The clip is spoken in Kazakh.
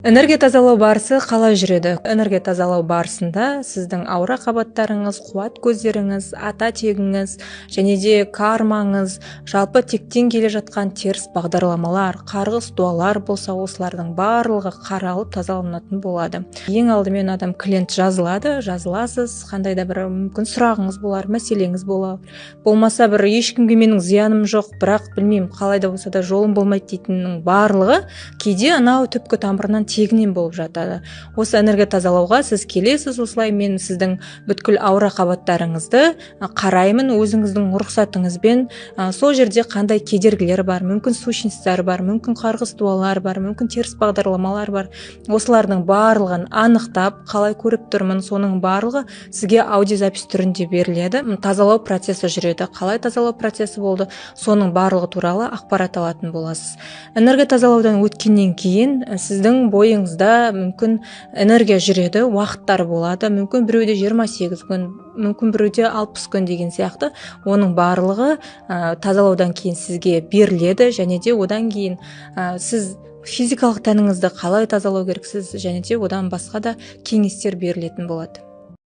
Энергия тазалау барысы қалай жүреді? Энергия тазалау барысында сіздің аура қабаттарыңыз, қуат көздеріңіз, ата тегіңіз және де кармаңыз, жалпы тектен келе жатқан теріс бағдарламалар, қарғыс дуалар болса, осылардың барлығы қаралып тазаланатын болады. Ең алдымен адам клиент жазыласыз, қандай да бір мүмкін сұрағыңыз болар, мәселеңіз болар. Болмаса бір ешкімге менің зияным жоқ, бірақ білмеймін қалай да болса да жолым болмайды дейтіннің барлығы кейде анау түпкі тамырынан тегінен болып жатады. Осы энергия тазалауға сіз келесіз, осылай мен сіздің бүткіл аура қабаттарыңызды қараймын өзіңіздің рұқсатыңызбен. Сол жерде қандай кедергілер бар, мүмкін сущностьтар бар, мүмкін қарғыс дуалар бар, мүмкін теріс бағдарламалар бар. Осылардың барлығын анықтап, қалай көріп тұрмын, соның барлығы сізге аудиозапись түрінде беріледі. Тазалау процесі жүреді. Қалай тазалау процесі болды, соның барлығы туралы ақпарат алатын боласыз. Энергия тазалаудан өткеннен кейін сіздің бойыңызда мүмкін энергия жүреді, уақыттар болады, мүмкін біреуде 28 күн, мүмкін біреуде 60 күн деген сияқты. Оның барлығы тазалаудан кейін сізге беріледі және де одан кейін сіз физикалық тәніңізді қалай тазалау керексіз және де одан басқа да кеңестер берілетін болады.